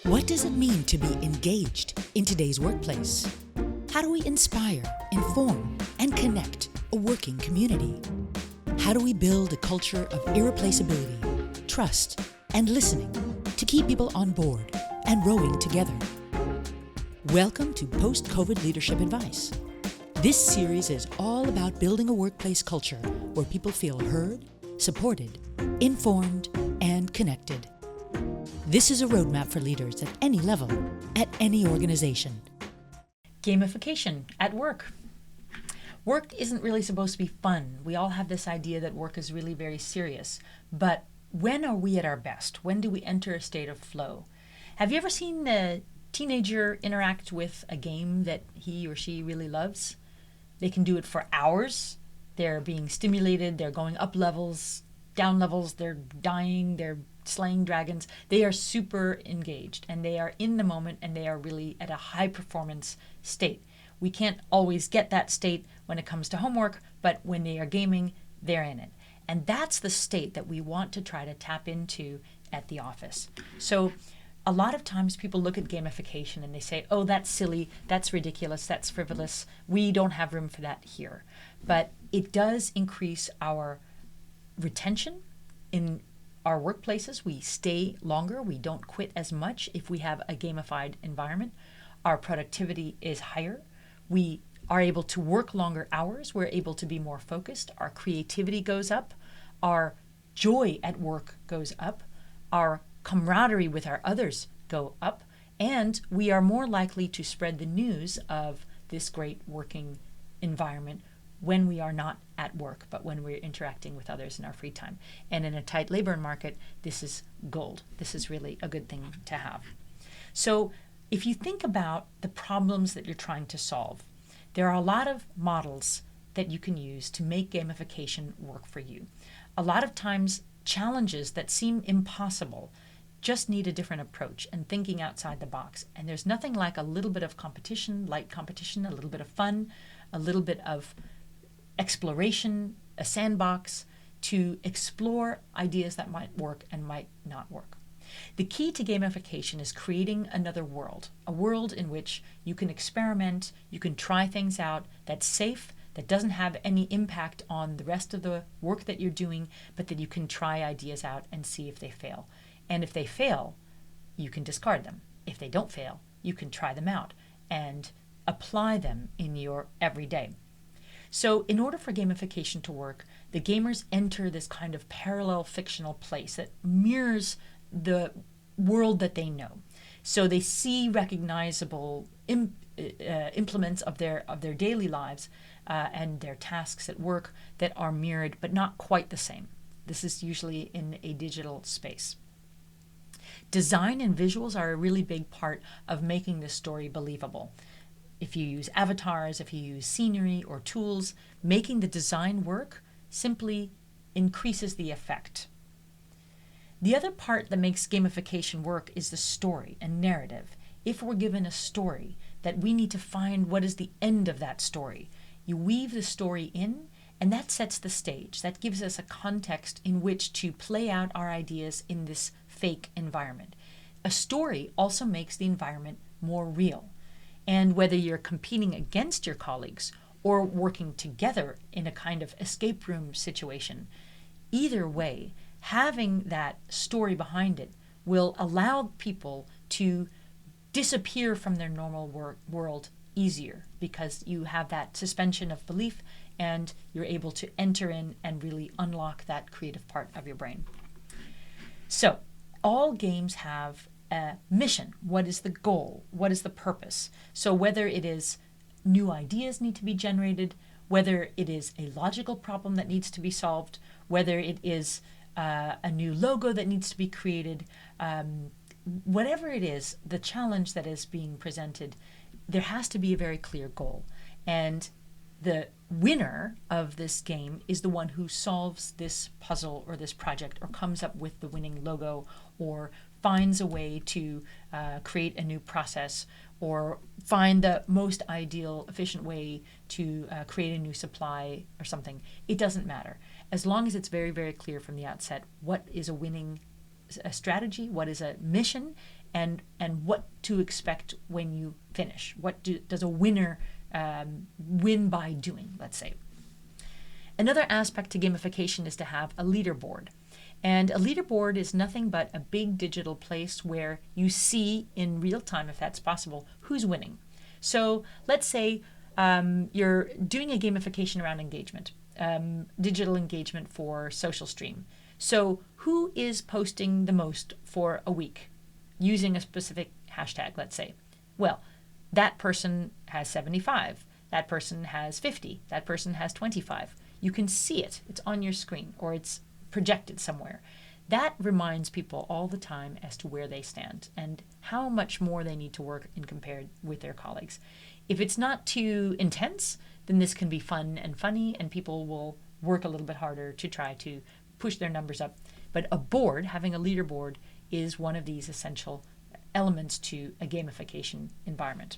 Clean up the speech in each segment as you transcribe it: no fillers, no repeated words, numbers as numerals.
What does it mean to be engaged in today's workplace? How do we inspire, inform, and connect a working community? How do we build a culture of irreplaceability, trust, and listening to keep people on board and rowing together? Welcome to Post-COVID Leadership Advice. This series is all about building a workplace culture where people feel heard, supported, informed, and connected. This is a roadmap for leaders at any level, at any organization. Gamification at work. Work isn't really supposed to be fun. We all have this idea that work is really very serious. But when are we at our best? When do we enter a state of flow? Have you ever seen a teenager interact with a game that he or she really loves? They can do it for hours. They're being stimulated. They're going up levels, down levels. They're dying. They're slaying dragons. They are super engaged and they are in the moment and they are really at a high performance state. We can't always get that state when it comes to homework, but when they are gaming, they're in it. And that's the state that we want to try to tap into at the office. So a lot of times people look at gamification and they say, oh, that's silly, that's ridiculous, that's frivolous. We don't have room for that here. But it does increase our retention in our workplaces. We stay longer. We don't quit as much if we have a gamified environment. Our productivity is higher. We are able to work longer hours. We're able to be more focused. Our creativity goes up. Our joy at work goes up. Our camaraderie with our others go up. And we are more likely to spread the news of this great working environment when we are not at work, but when we're interacting with others in our free time. And in a tight labor market, this is gold. This is really a good thing to have. So if you think about the problems that you're trying to solve, there are a lot of models that you can use to make gamification work for you. A lot of times, challenges that seem impossible just need a different approach and thinking outside the box. And there's nothing like a little bit of competition, light competition, a little bit of fun, a little bit of exploration, a sandbox to explore ideas that might work and might not work. The key to gamification is creating another world, a world in which you can experiment, you can try things out that's safe, that doesn't have any impact on the rest of the work that you're doing, but that you can try ideas out and see if they fail. And if they fail, you can discard them. If they don't fail, you can try them out and apply them in your everyday. So in order for gamification to work, the gamers enter this kind of parallel fictional place that mirrors the world that they know. So they see recognizable implements of their daily lives and their tasks at work that are mirrored, but not quite the same. This is usually in a digital space. Design and visuals are a really big part of making this story believable. If you use avatars, if you use scenery or tools, making the design work simply increases the effect. The other part that makes gamification work is the story and narrative. If we're given a story, that we need to find what is the end of that story. You weave the story in, and that sets the stage. That gives us a context in which to play out our ideas in this fake environment. A story also makes the environment more real. And whether you're competing against your colleagues or working together in a kind of escape room situation, either way, having that story behind it will allow people to disappear from their normal world easier because you have that suspension of belief and you're able to enter in and really unlock that creative part of your brain. So all games have a mission. What is the goal? What is the purpose? So whether it is new ideas need to be generated, whether it is a logical problem that needs to be solved, whether it is a new logo that needs to be created, whatever it is, the challenge that is being presented, there has to be a very clear goal. And the winner of this game is the one who solves this puzzle or this project or comes up with the winning logo or finds a way to create a new process or find the most ideal, efficient way to create a new supply or something. It doesn't matter. As long as it's very, very clear from the outset what is a winning strategy, what is a mission, and what to expect when you finish. Does a winner win by doing, let's say. Another aspect to gamification is to have a leaderboard. And a leaderboard is nothing but a big digital place where you see in real time, if that's possible, who's winning. So let's say you're doing a gamification around engagement, digital engagement for social stream. So who is posting the most for a week using a specific hashtag, let's say? Well, that person has 75, that person has 50, that person has 25. You can see it. It's on your screen or it's projected somewhere. That reminds people all the time as to where they stand and how much more they need to work in compared with their colleagues. If it's not too intense, then this can be fun and funny, and people will work a little bit harder to try to push their numbers up. But a board, having a leaderboard, is one of these essential elements to a gamification environment.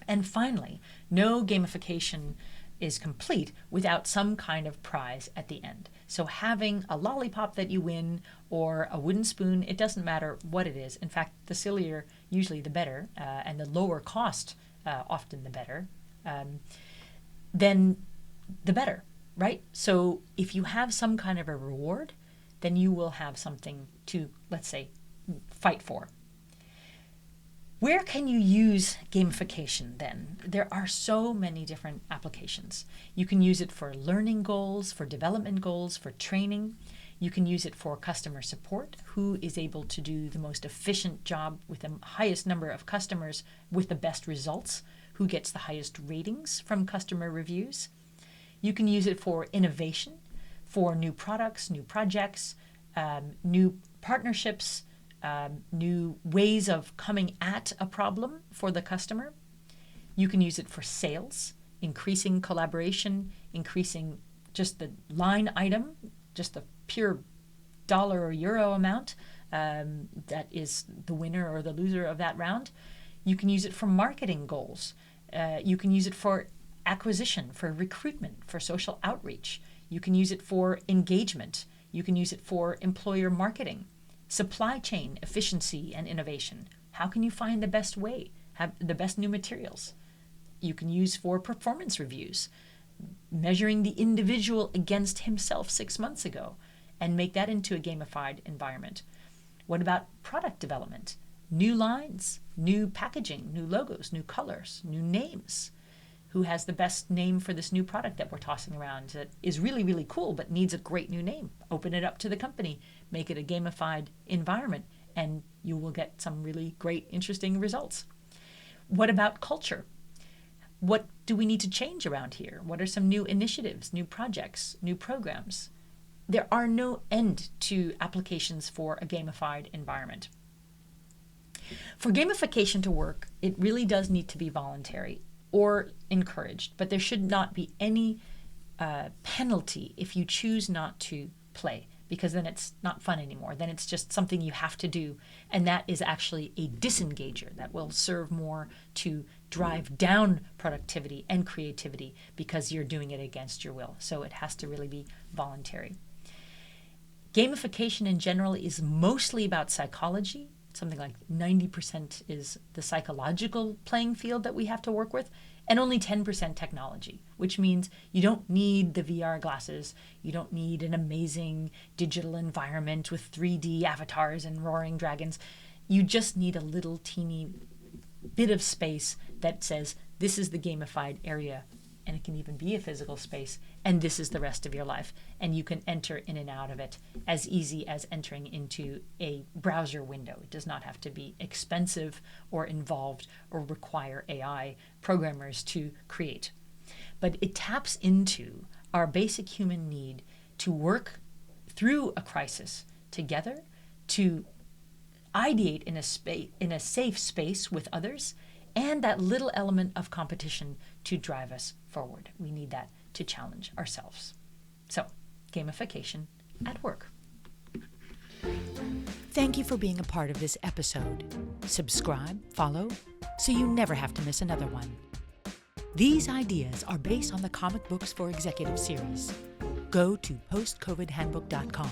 And finally, no gamification is complete without some kind of prize at the end. So having a lollipop that you win or a wooden spoon, it doesn't matter what it is. In fact, the sillier, usually the better, and the lower cost, often the better, then the better, right? So if you have some kind of a reward, then you will have something to, let's say, fight for. Where can you use gamification then? There are so many different applications. You can use it for learning goals, for development goals, for training. You can use it for customer support. Who is able to do the most efficient job with the highest number of customers with the best results? Who gets the highest ratings from customer reviews? You can use it for innovation, for new products, new projects, new partnerships, new ways of coming at a problem for the customer. You can use it for sales, increasing collaboration, increasing just the line item, just the pure dollar or euro amount that is the winner or the loser of that round. You can use it for marketing goals. You can use it for acquisition, for recruitment, for social outreach. You can use it for engagement. You can use it for employer marketing. Supply chain efficiency and innovation. How can you find the best way, have the best new materials? You can use for performance reviews, measuring the individual against himself 6 months ago, and make that into a gamified environment. What about product development? New lines, new packaging, new logos, new colors, new names. Who has the best name for this new product that we're tossing around that is really, really cool but needs a great new name? Open it up to the company, make it a gamified environment, and you will get some really great, interesting results. What about culture? What do we need to change around here? What are some new initiatives, new projects, new programs? There are no end to applications for a gamified environment. For gamification to work, it really does need to be voluntary or encouraged, but there should not be any penalty if you choose not to play, because then it's not fun anymore. Then it's just something you have to do, and that is actually a disengager that will serve more to drive down productivity and creativity because you're doing it against your will. So it has to really be voluntary. Gamification in general is mostly about psychology. Something like 90% is the psychological playing field that we have to work with, and only 10% technology, which means you don't need the VR glasses, you don't need an amazing digital environment with 3D avatars and roaring dragons. You just need a little teeny bit of space that says, this is the gamified area, and it can even be a physical space, and this is the rest of your life. And you can enter in and out of it as easy as entering into a browser window. It does not have to be expensive or involved or require AI programmers to create. But it taps into our basic human need to work through a crisis together, to ideate in a safe space with others, and that little element of competition to drive us forward. We need that to challenge ourselves. So, gamification at work. Thank you for being a part of this episode. Subscribe, follow, so you never have to miss another one. These ideas are based on the Comic Books for Executive series. Go to postcovidhandbook.com